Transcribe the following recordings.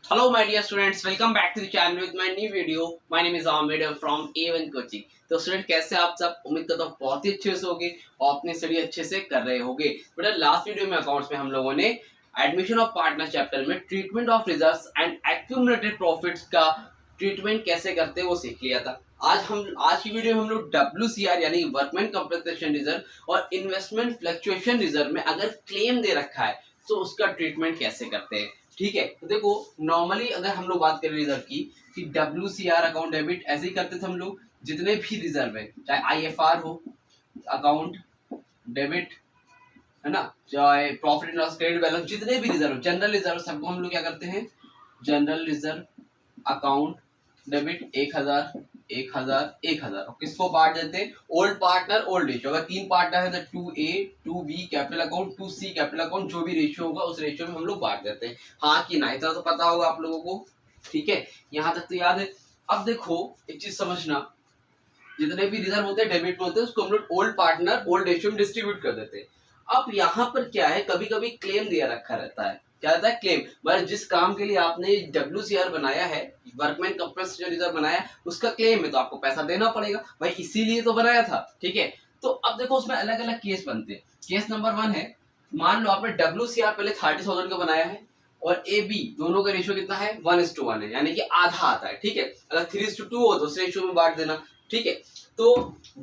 Hello my dear students, welcome back to the channel with my new video. My name is Ahmed from A1 Coaching. तो student कैसे आप सब, उम्मीद करता हूँ बहुत ही अच्छे से होगे और अपनी स्टडी अच्छे से कर रहे होगे। बेटा लास्ट वीडियो में अकाउंट्स में हम लोगों ने एडमिशन ऑफ पार्टनर चैप्टर में treatment of reserves and accumulated profits का ट्रीटमेंट कैसे करते हैं वो सीख लिया था। आज की वीडियो में हम लोग WCR यानी वर्कमैन कंपनसेशन रिजर्व और इन्वेस्टमेंट फ्लक्चुएशन रिजर्व में अगर क्लेम दे रखा है तो उसका ट्रीटमेंट कैसे करते हैं। ठीक है, तो देखो नॉर्मली अगर हम लोग बात करें रिजर्व की कि WCR अकाउंट डेबिट ऐसे ही करते थे हम लोग। जितने भी रिजर्व है, चाहे IFR हो अकाउंट डेबिट, है ना, चाहे profit and loss credit balance, जितने भी रिजर्व, जनरल रिजर्व, सबको हम लोग क्या करते हैं, जनरल रिजर्व अकाउंट डेबिट 1000 1000 1000 और किसको बांट देते हैं, ओल्ड पार्टनर ओल्ड रेशियो। अगर 3 पार्टनर है तो 2A 2B capital account 2C capital account, जो भी रेशियो होगा उस रेशियो में हम लोग बांट देते हैं। हाँ कि ना, इतना तो पता होगा आप लोगों को। ठीक है, यहाँ तक तो याद है। अब देखो एक चीज समझना, जितने भी रिजर्व होते हैं डेबिट में होते हैं उसको हम लोग ओल्ड पार्टनर ओल्ड रेशियो में डिस्ट्रीब्यूट कर देते हैं। अब यहाँ पर क्या है, कभी कभी क्लेम दिया रखा रहता है। क्या रहता है, क्लेम, मतलब जिस काम के लिए आपने WCR बनाया है, वर्कमैन कंपनसेशन रिजर्व बनाया है, उसका क्लेम है तो आपको पैसा देना पड़ेगा भाई, इसीलिए तो बनाया था। ठीक है, तो अब देखो उसमें अलग अलग केस बनते हैं। केस नंबर 1 है, मान लो आपने WCR पहले 30,000 का बनाया है और AB दोनों का रेशियो कितना है, 1:1 है, यानी कि आधा आता है। ठीक है, अगर 3:2 हो तो उस रेशियो में बांट देना। ठीक है, तो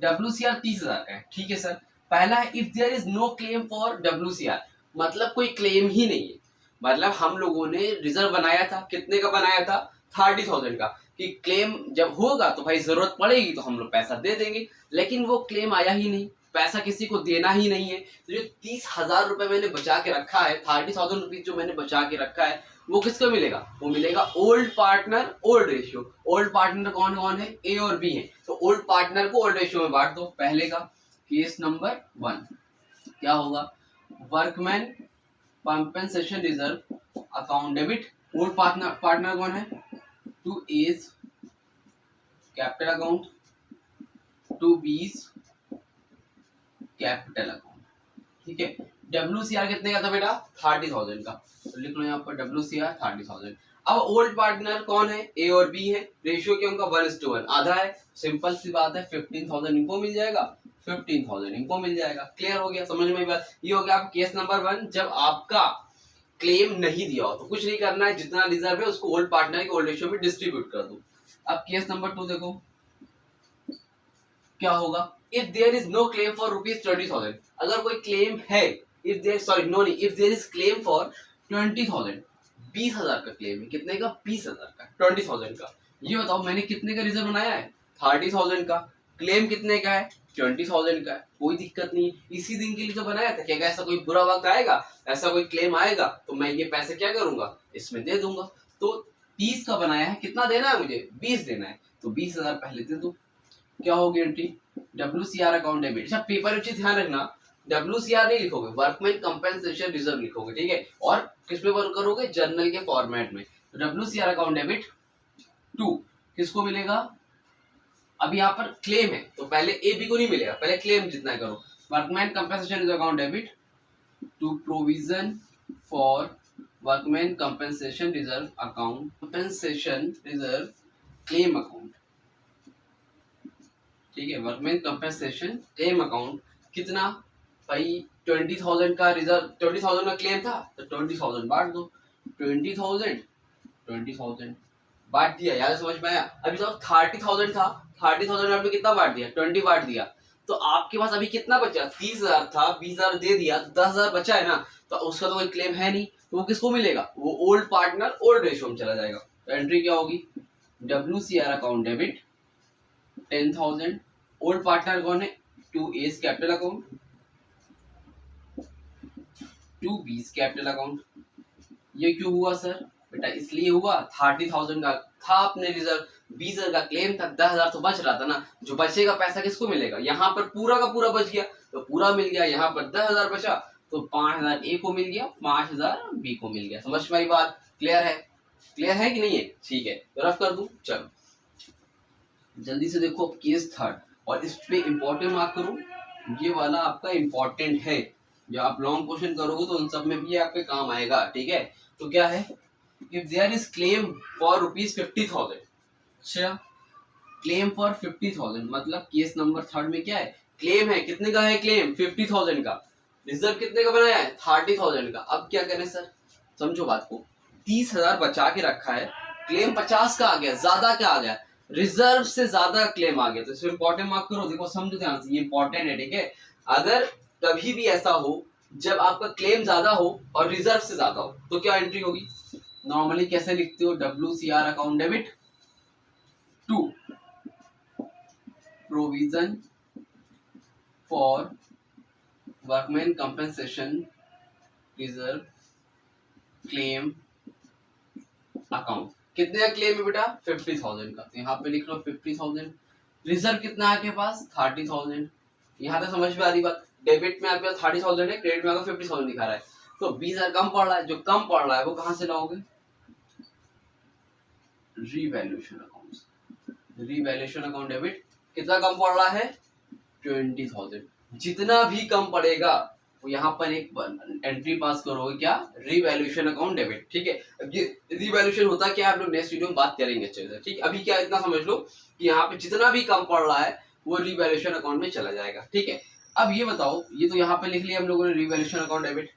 WCR 30,000 का है। ठीक है सर, पहला है if there is no claim for WCR, मतलब कोई क्लेम ही नहीं है। मतलब हम लोगों ने रिजर्व बनाया था, कितने का बनाया था, 30,000 का, कि क्लेम जब होगा तो भाई जरूरत पड़ेगी तो हम लोग पैसा दे देंगे। लेकिन वो क्लेम आया ही नहीं, पैसा किसी को देना ही नहीं है। तो जो 30,000 रुपए मैंने बचा के रखा है, 30,000 रुपीज जो मैंने बचा के रखा है, वो किसको मिलेगा, वो मिलेगा old partner old ratio. Old partner कौन कौन है, A और B है, तो ओल्ड पार्टनर को ओल्ड रेशियो में बांट दो। पहले का केस नंबर 1 क्या होगा, workman compensation reserve account debit, old partner partner कौन है, 2A's capital account 2B's capital account. ठीक है, WCR कितने का था बेटा, 30,000 का, तो लिख लो यहाँ पर WCR 30,000। अब ओल्ड पार्टनर कौन है, A और B है, रेशियो क्या उनका 1:1, आधा है। सिंपल सी बात है, 15,000 इनको मिल जाएगा, 15,000 इनको मिल जाएगा। क्लियर हो गया, समझ में बात। ये हो गया आपका केस नंबर 1, जब आपका क्लेम नहीं दिया हो तो कुछ नहीं करना है, जितना रिजर्व है उसको ओल्ड पार्टनर के ओल्ड रेशियो में डिस्ट्रीब्यूट कर दो। अब केस नंबर 2 देखो क्या होगा, if there is no claim for ₹20,000, अगर कोई क्लेम है, इफ देयर सॉरी नो नहीं, if there is claim for 20,000, 20,000 का क्लेम है, कितने का, 20,000 का, 20,000 का। ये बताओ मैंने कितने का रिजर्व बनाया है, 30,000 का, क्लेम कितने का है, 20,000 का है। कोई दिक्कत नहीं, इसी दिन के लिए तो बनाया था। क्या ऐसा कोई बुरा वक्त आएगा, ऐसा कोई क्लेम आएगा तो मैं ये पैसे क्या करूंगा, इसमें दे दूंगा। तो 30 का बनाया है, कितना देना है मुझे, 20 देना है, तो 20,000 पहले दे दो। क्या होगी एंट्री, WCR अकाउंट डेबिट। अच्छा पेपर में चीज ध्यान रखना, WCR नहीं लिखोगे, वर्कमैन कंपनसेशन रिजर्व लिखोगे। ठीक है, और किस पे वर्क करोगे, जर्नल के फॉर्मेट में। तो WCR अकाउंट डेबिट 2 किसको मिलेगा, अब यहाँ पर क्लेम है तो पहले AB को नहीं मिलेगा, पहले क्लेम जितना करो। Workman compensation reserve account debit to provision for workman compensation reserve account compensation reserve claim account. ठीक है, वर्कमैन कंपनसेशन क्लेम अकाउंट कितना भाई, 20,000 का रिजर्व, 20,000 का क्लेम था तो 20,000 बांट दो, 20,000 बांट दिया, याद समझ में आया। अभी तो 30,000 था, 30,000 में आपने कितना बांट दिया, 20 बांट दिया, तो आपके पास अभी कितना बचा, 30,000 था, 20,000 दे दिया तो 10,000 बचा है ना, तो उसका तो कोई क्लेम है नहीं, तो वो किसको मिलेगा, वो ओल्ड पार्टनर ओल्ड रेशियो में चला जाएगा। तो एंट्री क्या होगी, WCR account debit 10,000, old partner कौन है, 2A's capital account 2B's capital account. ये क्यों हुआ सर, बेटा इसलिए हुआ, 30,000 का था अपने रिजर्व, 20,000 का क्लेम था, 10,000 तो बच रहा था ना, जो बचेगा पैसा किसको मिलेगा, यहाँ पर पूरा का पूरा बच गया तो पूरा मिल गया, यहाँ पर 10,000 बचा तो 5,000 A को मिल गया, 5,000 B को मिल गया। समझ में आई बात, क्लियर है, क्लियर है कि नहीं है। ठीक है, तो रफ कर दूं, चलो जल्दी से देखो केस 3 और इस पे इंपॉर्टेंट मार्क करो, ये वाला आपका इंपॉर्टेंट है, जब आप लॉन्ग क्वेश्चन करोगे तो उन सब में भी आपके काम आएगा। ठीक है, तो क्या है, if there is claim for ₹50,000, अच्छा क्लेम फॉर 50,000 मतलब केस नंबर थर्ड में क्या है, क्लेम है, कितने का है क्लेम, 50,000 का, रिजर्व कितने का बनाया है, 30,000 का। अब क्या करें सर, समझो बात को, 30,000 बचा के रखा है, क्लेम 50 का आ गया, ज्यादा क्या आ गया, रिजर्व से ज्यादा क्लेम आ गया, तो इसमें इंपॉर्टेंट मार्क करो, देखो समझो ध्यान से, ये इंपॉर्टेंट है, ठीक है। अगर कभी भी ऐसा हो जब आपका क्लेम ज्यादा हो और रिजर्व से ज्यादा हो तो क्या एंट्री होगी, नॉर्मली कैसे लिखते हो, WCR account debit to provision for workman compensation reserve claim account. कितने का क्लेम है बेटा, 50,000 का, तो यहाँ पे लिख लो 50,000, रिजर्व कितना है आपके पास, 30,000। यहाँ तक समझ में आ रही बात, डेबिट में आपके पास 30,000 है, क्रेडिट में आपका 50,000 दिखा रहा है, तो 20,000 कम पड़ रहा है, जो कम पड़ रहा है वो कहाँ से लाओगे, रीवैल्यूएशन अकाउंट से। रीवैल्यूएशन अकाउंट डेबिट कितना कम पड़ रहा है, 20,000, जितना भी कम पड़ेगा वो यहाँ पर एक एंट्री पास करोगे, क्या, रीवैल्यूएशन अकाउंट डेबिट, ठीक है। अब ये रीवैल्यूएशन होता क्या है, आप लोग नेक्स्ट वीडियो में बात करेंगे अच्छे से, ठीक। अभी क्या इतना समझ लो कि यहाँ पे जितना भी कम पड़ रहा है वो रीवैल्यूएशन अकाउंट में चला जाएगा, ठीक है। अब ये बताओ, ये तो यहाँ पे लिख लिया हम लोगों ने रीवैल्यूएशन अकाउंट डेबिट,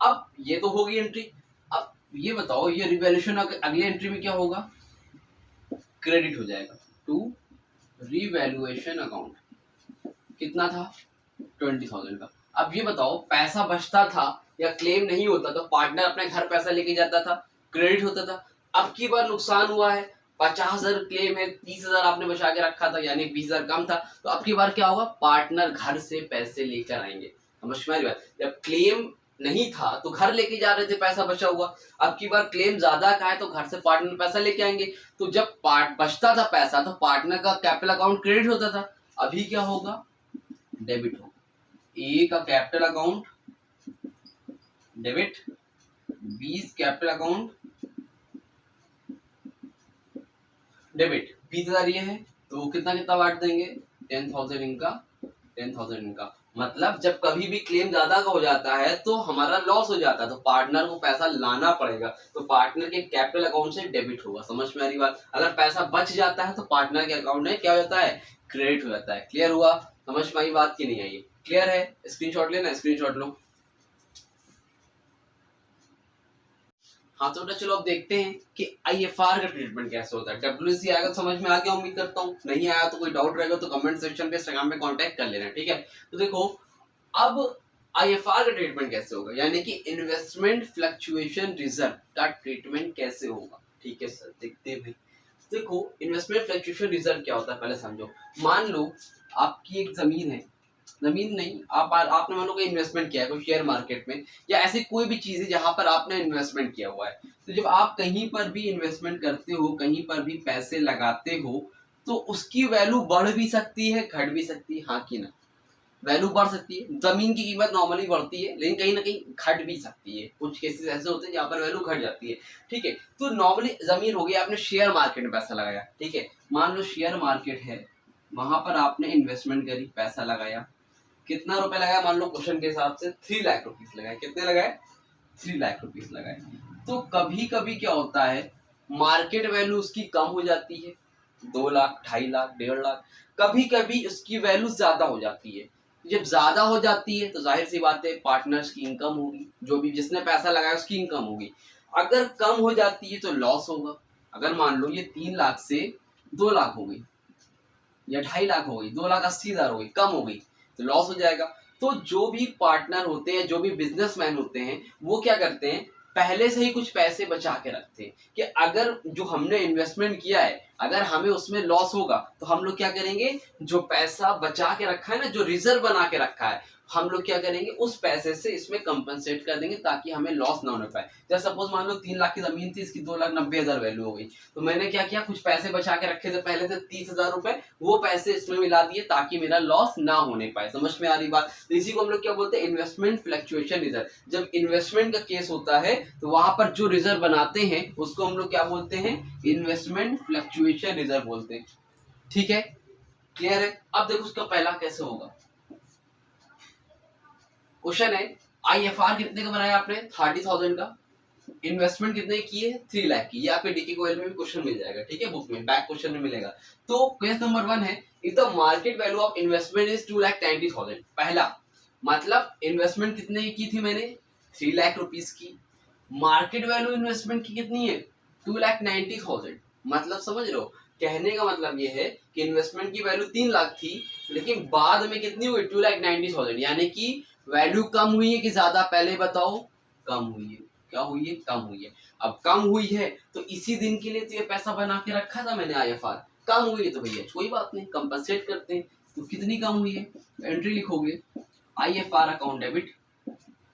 अब ये तो होगी एंट्री, अब ये बताओ ये रीवैल्यूएशन अगली एंट्री में क्या होगा, क्रेडिट हो जाएगा टू रीवैल्यूएशन अकाउंट, कितना था, 20,000 का। अब ये बताओ पैसा बचता था या क्लेम नहीं होता तो पार्टनर अपने घर पैसा लेके जाता था, क्रेडिट होता था। अब की बार नुकसान हुआ है, 50,000 क्लेम है, 30,000 आपने बचा के रखा था, यानी 20,000 कम था, तो अब की बार क्या होगा, पार्टनर घर से पैसे लेकर आएंगे, समझ में आ रही बात। जब क्लेम नहीं था तो घर लेके जा रहे थे, पैसा बचा हुआ, अब की बार क्लेम ज्यादा का है तो घर से पार्टनर पैसा लेके आएंगे, तो जब बचता था पैसा तो पार्टनर का कैपिटल अकाउंट क्रेडिट होता था, अभी क्या होगा, डेबिट होगा। ए का capital account debit, B capital account debit, 20,000 ये है तो कितना कितना बांट देंगे, 10,000 इनका, 10,000 इनका। मतलब जब कभी भी क्लेम ज्यादा का हो जाता है तो हमारा लॉस हो जाता है, तो पार्टनर को पैसा लाना पड़ेगा, तो पार्टनर के कैपिटल अकाउंट से डेबिट होगा, समझ में आ रही बात। अगर पैसा बच जाता है तो पार्टनर के अकाउंट में क्या हो जाता है, क्रेडिट हो जाता है। क्लियर हुआ, समझ में आई बात की नहीं आई, क्लियर है, स्क्रीनशॉट लेना, स्क्रीनशॉट लो। हाँ तो बेटा चलो अब देखते हैं कि IFR का ट्रीटमेंट कैसे होता है। WC आएगा तो समझ में आ गया, उम्मीद करता हूँ, नहीं आया तो कोई डाउट रहेगा तो कमेंट सेक्शन पे इंस्टाग्राम पे कांटेक्ट कर लेना, ठीक है। तो देखो अब IFR का ट्रीटमेंट कैसे होगा, यानी कि इन्वेस्टमेंट फ्लक्चुएशन रिजर्व का ट्रीटमेंट कैसे होगा, ठीक है सर, देखते हैं। देखो इन्वेस्टमेंट फ्लक्चुएशन रिजर्व क्या होता है पहले समझो। मान लो आपकी एक जमीन है, जमीन नहीं, आपने मान लो कोई इन्वेस्टमेंट किया है कोई शेयर मार्केट में, या ऐसी कोई भी चीज है जहां पर आपने इन्वेस्टमेंट किया हुआ है। तो जब आप कहीं पर भी इन्वेस्टमेंट करते हो, कहीं पर भी पैसे लगाते हो, तो उसकी वैल्यू बढ़ भी सकती है, घट भी सकती है, हाँ कि ना, वैल्यू बढ़ सकती है, जमीन की कीमत नॉर्मली बढ़ती है लेकिन कहीं ना कहीं घट भी सकती है, कुछ केसेस ऐसे होते हैं जहाँ पर वैल्यू घट जाती है, ठीक है। तो नॉर्मली जमीन हो गई, आपने शेयर मार्केट में पैसा लगाया, ठीक है, मान लो शेयर मार्केट है, वहां पर आपने इन्वेस्टमेंट करी, पैसा लगाया, कितना रुपए लगाया, मान लो क्वेश्चन के हिसाब से 3 लाख रुपीस लगाए, कितने लगाए, 3 लाख रुपीस लगाए। तो कभी कभी क्या होता है, मार्केट वैल्यू उसकी कम हो जाती है, 2 लाख, 2.5 लाख, 1.5 लाख, कभी कभी उसकी वैल्यू ज्यादा हो जाती है। जब ज्यादा हो जाती है तो जाहिर सी बात है पार्टनर्स की इनकम होगी, जो भी जिसने पैसा लगाया उसकी इनकम होगी। अगर कम हो जाती है तो लॉस होगा। अगर मान लो ये 3 लाख से 2 लाख हो गई या 2.5 लाख हो गई, 2,80,000 हो गई, कम हो गई, तो लॉस हो जाएगा। तो जो भी पार्टनर होते हैं, जो भी बिजनेसमैन होते हैं, वो क्या करते हैं, पहले से ही कुछ पैसे बचा के रखते हैं कि अगर जो हमने इन्वेस्टमेंट किया है अगर हमें उसमें लॉस होगा तो हम लोग क्या करेंगे, जो पैसा बचा के रखा है ना, जो रिजर्व बना के रखा है, हम लोग क्या करेंगे, उस पैसे से इसमें कंपनसेट कर देंगे ताकि हमें लॉस ना होने पाए। जैसे सपोज मान लो 3 लाख की जमीन थी, इसकी 2,90,000 वैल्यू हो गई, तो मैंने क्या किया, कुछ पैसे बचा के रखे थे पहले से 30,000 रुपए, वो पैसे इसमें मिला दिए ताकि मेरा लॉस ना होने पाए। समझ में आ रही बात। तो इसी को हम लोग क्या बोलते हैं, इन्वेस्टमेंट फ्लक्चुएशन रिजर्व। जब इन्वेस्टमेंट का केस होता है तो वहां पर जो रिजर्व बनाते हैं उसको हम लोग क्या बोलते हैं, इन्वेस्टमेंट फ्लक्चुएशन रिजर्व बोलते हैं, ठीक है, क्लियर है। अब देखो उसका पहला कैसे होगा, क्वेश्चन है IFR कितने का बनाया आपने, 30,000 का, इन्वेस्टमेंट कितने की है, 3 लाख की। ये आपके डीके कोएल में भी क्वेश्चन मिल जाएगा, ठीक है, बुक में बैक क्वेश्चन में मिलेगा। तो क्वेश्चन नंबर 1 है, if the market value of investment is 2,90,000। पहला मतलब इन्वेस्टमेंट कितने की थी मैंने, 3 लाख रुपीस की। मार्केट वैल्यू इन्वेस्टमेंट की कितनी है, 2,90,000। मतलब समझ रहे हो, कहने का मतलब ये है कि इन्वेस्टमेंट की वैल्यू 3 लाख थी, लेकिन बाद में कितनी हुई, 2,90,000। यानी कि वैल्यू कम हुई है कि ज्यादा, पहले बताओ। कम हुई है। क्या हुई है, कम हुई है। अब कम हुई है तो इसी दिन के लिए तो ये पैसा बना के रखा था मैंने आईएफआर। कम हुई है तो भैया कोई बात नहीं, कंपनसेट करते हैं। तो कितनी कम हुई है, एंट्री लिखोगे, आईएफआर अकाउंट डेबिट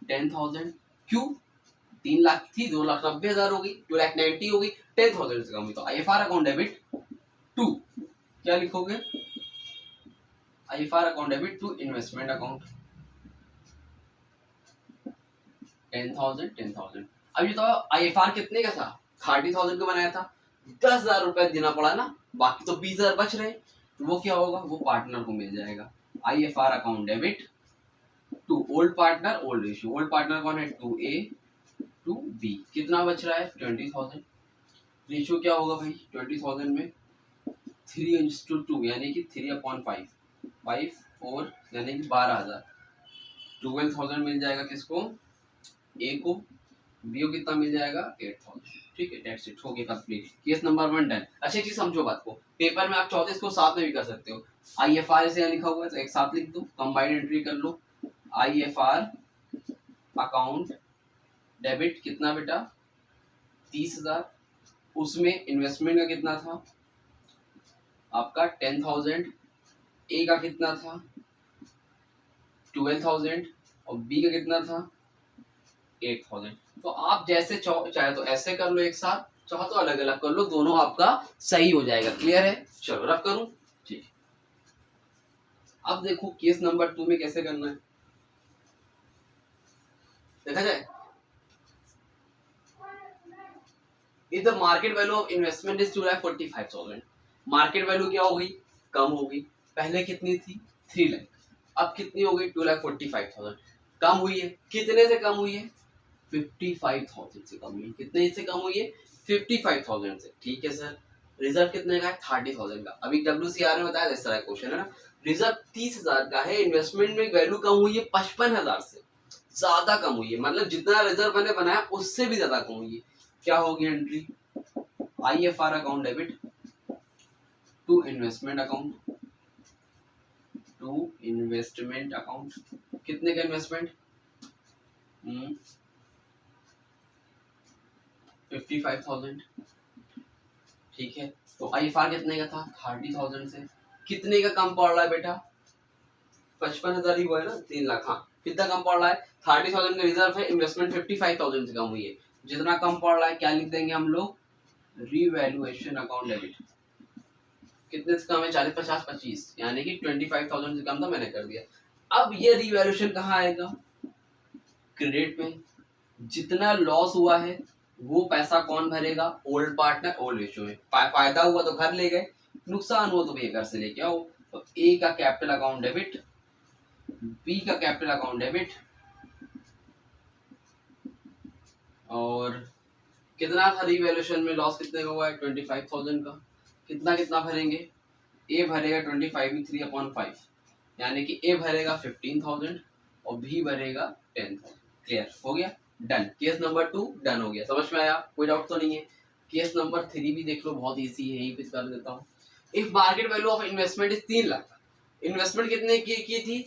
10,000। क्यों, 3 लाख थी, 2,90,000 हो गई, 2,90,000 हो गई, 10,000 से कम हुई। तो आईएफआर अकाउंट डेबिट 2, क्या लिखोगे, IFR account debit to investment account 10,000। अब ये तो आईएफआर कितने का था, 30,000 का बनाया था, 10,000 रुपए देना पड़ा ना, बाकी तो 20,000 बच रहे। तो वो क्या होगा, वो पार्टनर को मिल जाएगा। IFR account debit to old partner old ratio. Old partner कौन है, 2A टू B। कितना बच रहा है, 20,000। रेशियो क्या होगा भाई, 20,000 में 3:2 यानी कि 3/5, 4 यानी कि 12,000। 12,000 मिल जाएगा किसको, ए को। बी को कितना मिल जाएगा, 8,000। ठीक है, दैट्स इट, हो गया कंप्लीट। Case number 1 done. अच्छा एक चीज समझो बात को, पेपर में आप 34 को साथ में भी कर सकते हो। आईएफआर से यहाँ लिखा हुआ है तो एक साथ लिख दो, कंबाइंड एंट्री कर लो। आईएफआर अकाउंट डेबिट कितना बेटा, 30,000। उसमें इन्वेस्टमेंट का कितना था आपका, 10,000। ए का कितना था, 12,000। और बी का कितना था, 8,000। तो आप जैसे चाहे तो ऐसे कर लो एक साथ, चाहो तो अलग अलग कर लो, दोनों आपका सही हो जाएगा। क्लियर है, चलो रफ करूं, ठीक। अब देखो केस नंबर 2 में कैसे करना है, देखा जाए। If the market value of investment is 2,45,000। Market value क्या हो गई, कम हो गई। पहले कितनी थी, 3 लाख, अब कितनी हो गई, 2,45,000। कम हुई है, कितने से कम हुई है, 55,000 से कम हुई है। कितने से कम हुई है, 55,000 से। ठीक है सर, रिजर्व कितने का है, 30,000 का। अभी WCR में बताया इस तरह क्वेश्चन है ना। रिजर्व 30,000 का है, इन्वेस्टमेंट में वैल्यू कम हुई है 55,000 से, ज्यादा कम हुई है। मतलब जितना रिजर्व मैंने बनाया उससे भी ज्यादा कम हुई है। क्या होगी entry, IFR account debit to investment account, to investment account. कितने का इन्वेस्टमेंट, 55,000। ठीक है, तो आईएफआर कितने का था, 30,000 से। कितने का कम पड़ रहा है बेटा, 55,000 ही हुआ है ना, 3 लाख। हाँ, कितना कम पड़ रहा है, 30,000 का रिजर्व है, इन्वेस्टमेंट 55,000 से कम हुई है। जितना कम पड़ रहा है क्या लिख देंगे हम लोग, रीवैल्यूएशन अकाउंट डेबिट। कितने से कम है, 40, 50, 25, यानी कि 25,000 से कम था, मैंने कर दिया। अब ये रीवैल्यूएशन कहाँ आएगा, क्रेडिट में। जितना लॉस हुआ है वो पैसा कौन भरेगा, ओल्ड पार्टनर ओल्ड रेशियो में। फायदा हुआ तो घर ले गए, नुकसान हुआ तो भैया घर से लेके आओ। तो ए का कैपिटल अकाउंट डेबिट, बी का कैपिटल अकाउंट डेबिट, और कितना था रीवैल्यूएशन में, लॉस कितने का हुआ है, 25,000 का। कितना कितना भरेंगे, ए भरेगा 25 में 3/5, यानी कि ए भरेगा 15,000 और बी भरेगा 10,000। क्लियर हो गया, डन। केस नंबर 2 डन हो गया, समझ में आया, कोई डाउट तो नहीं है। केस नंबर 3 भी देख लो, बहुत इजी है, यही पे कर देता हूँ। If market value of investment is 3 lakh. Investment कितने की थी,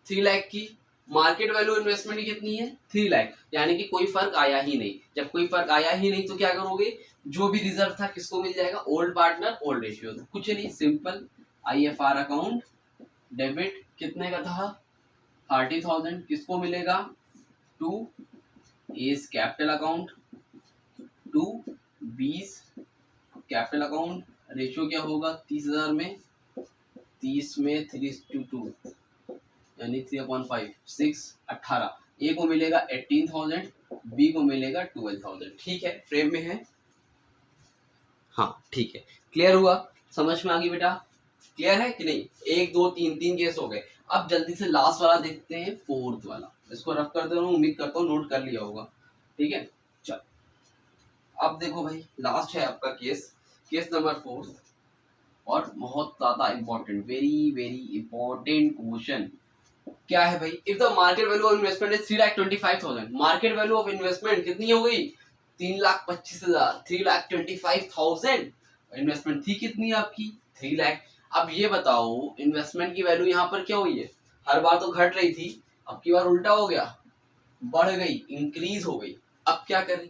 3 लाख की। मार्केट वैल्यू इन्वेस्टमेंट की कितनी है, 3 लाख, यानी कि कोई फर्क आया ही नहीं। जब कोई फर्क आया ही नहीं तो क्या करोगे, जो भी रिजर्व था किसको मिल जाएगा, ओल्ड पार्टनर ओल्ड रेशियो। कुछ नहीं, सिंपल, आईएफआर अकाउंट डेबिट कितने का था, 30,000, किसको मिलेगा, to A's capital account, to B's capital account. Ratio क्या होगा, 30,000 में 30 में 3:2 यानी 3/5, 6, 18। ए को मिलेगा 18,000, बी को मिलेगा 12,000। ठीक है, फ्रेम में है, हाँ ठीक है। क्लियर हुआ, समझ में आ गई बेटा, क्लियर है कि नहीं। 1 2 3 केस हो गए। अब जल्दी से लास्ट वाला देखते हैं, 4th वाला। इसको रफ कर दे रहा हूँ, उम्मीद करता हूँ नोट कर लिया होगा। ठीक है, चल अब देखो भाई, लास्ट है आपका केस नंबर 4 और बहुत ज्यादा important, very very important question. क्या है भाई? If the market value of investment is 3,25,000, market value of investment कितनी हो गई? 3,25,000, 3,25,000। इन्वेस्टमेंट थी कितनी आपकी? 3 लाख। अब ये बताओ इन्वेस्टमेंट की वैल्यू यहाँ पर क्या हुई है? हर बार तो घट रही थी, अब की बार उल्टा हो गया, बढ़ गई, इंक्रीज हो गई। अब क्या करें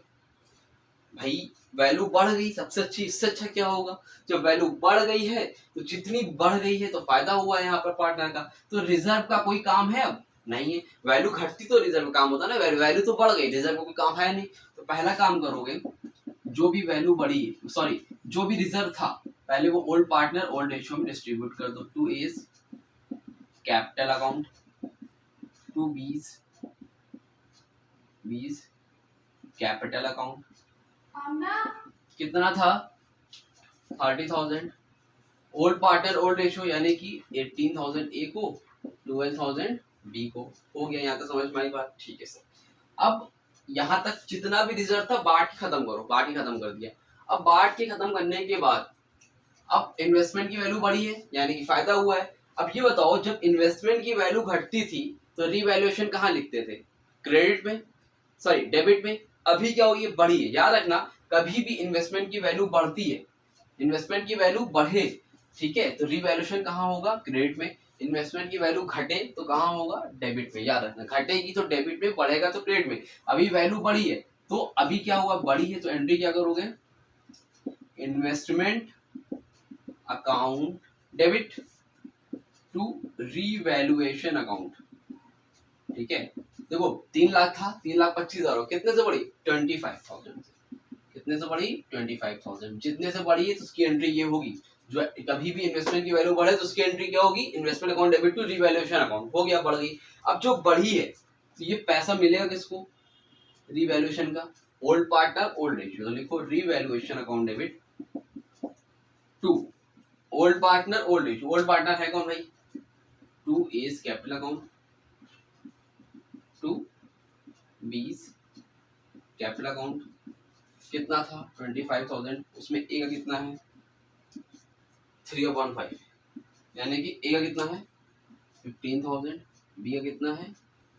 भाई? वैल्यू बढ़ गई, सबसे अच्छी, इससे अच्छा क्या होगा? जब वैल्यू बढ़ गई है तो जितनी बढ़ गई है तो फायदा हुआ है यहाँ पर पार्टनर का, तो रिजर्व का कोई काम है अब नहीं है। वैल्यू घटती तो रिजर्व काम होता ना, वैल्यू तो बढ़ गई, रिजर्व का कोई काम है नहीं। तो पहला काम करोगे, जो भी वैल्यू बढ़ी, सॉरी जो भी रिजर्व था, पहले वो ओल्ड पार्टनर ओल्ड रेशियो में डिस्ट्रीब्यूट कर दो। 2 A's capital account, 2 B's capital account. कितना था? 30,000। ओल्ड पार्टनर ओल्ड रेशियो यानी कि 18,000 ए को, 12,000 बी को। हो गया यहाँ तक समझ में आई बात? ठीक है सर। अब यहाँ तक जितना भी रिजर्व था बांट के खत्म करो, बांट के खत्म कर दिया। अब बांट के खत्म करने के बाद अब इन्वेस्टमेंट की वैल्यू बढ़ी है यानी कि फायदा हुआ है। अब ये बताओ, जब इन्वेस्टमेंट की वैल्यू घटती थी तो रीवैल्यूएशन कहाँ लिखते थे? क्रेडिट में, सॉरी डेबिट में। अभी क्या हुई है? बढ़ी है। याद रखना, कभी भी इन्वेस्टमेंट की वैल्यू बढ़ती है, इन्वेस्टमेंट की वैल्यू बढ़े, ठीक है, तो रीवैल्यूएशन कहाँ होगा? क्रेडिट में। इन्वेस्टमेंट की वैल्यू घटे तो कहाँ होगा? डेबिट में। याद रखना, घटेगी तो डेबिट में, बढ़ेगा तो क्रेडिट में। अभी वैल्यू बढ़ी है तो अभी क्या हुआ? बढ़ी है तो एंट्री क्या करोगे? Investment account debit to revaluation account. ठीक है, देखो 3 लाख था, 3,25,000 कितने से बढ़ी? 25,000 से। कितने से बढ़ी? 25,000। जितने से बढ़ी है तो उसकी एंट्री ये होगी। जो कभी भी इन्वेस्टमेंट की वैल्यू बढ़े तो उसकी एंट्री क्या होगी? Investment account debit to revaluation account. हो गया, बढ़ गई। अब जो बढ़ी है तो ये पैसा मिलेगा किसको? रीवैल्यूएशन का। ओल्ड पार्टनर ओल्ड रेशियो, तो लिखो revaluation account debit to old partner old ratio. Old partner है कौन भाई? 2 A's capital account, 2 B's capital account. कितना था? 25,000। उसमें ए का कितना है? 3/5, यानी कि ए का कितना है? 15,000। बी का कितना है?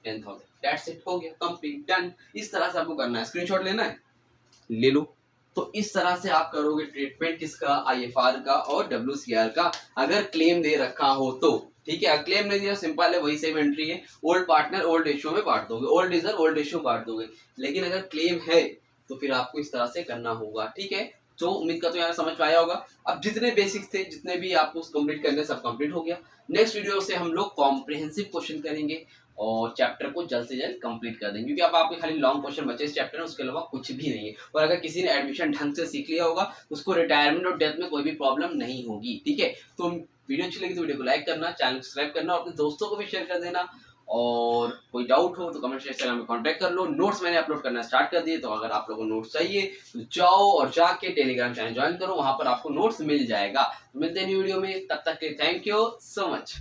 10,000। दैट्स इट, हो गया, कंप्लीट, डन। इस तरह से आपको करना है। स्क्रीनशॉट लेना है, ले लो। तो इस तरह से आप करोगे ट्रीटमेंट किसका? IFR का और WCR का, अगर क्लेम दे रखा हो तो। ठीक है, क्लेम नहीं दिया, सिंपल है, वही सेम एंट्री है। ओल्ड पार्टनर ओल्ड रेशियो में बांट दोगे, ओल्ड रिजर्व ओल्ड रेशियो बांट दोगे। लेकिन अगर क्लेम है तो फिर आपको इस तरह से करना होगा। ठीक है, तो उम्मीद करता हूं यार समझ में आया होगा। अब जितने बेसिक्स थे, जितने भी आपको कंप्लीट करने, सब कंप्लीट हो गया। नेक्स्ट वीडियो से हम लोग कॉम्प्रिहेंसिव क्वेश्चन करेंगे और चैप्टर को जल्द से जल्द कंप्लीट कर देंगे, क्योंकि अब आपके खाली लॉन्ग क्वेश्चन बचे इस चैप्टर में, उसके अलावा कुछ भी नहीं है। और अगर किसी ने एडमिशन ढंग से सीख लिया होगा, उसको रिटायरमेंट और डेथ में कोई भी प्रॉब्लम नहीं होगी। ठीक है, तो वीडियो अच्छी लगी तो वीडियो को लाइक करना, चैनल को सब्सक्राइब करना और अपने दोस्तों को भी शेयर कर देना। और कोई डाउट हो तो कमेंट सेक्शन में कांटेक्ट कर लो। नोट्स मैंने अपलोड करना स्टार्ट कर दिए, तो अगर आप लोगों को नोट्स चाहिए तो जाओ और जाके टेलीग्राम चैनल ज्वाइन करो, वहां पर आपको नोट्स मिल जाएगा। तो मिलते हैं न्यू वीडियो में, तब तक के थैंक यू सो मच।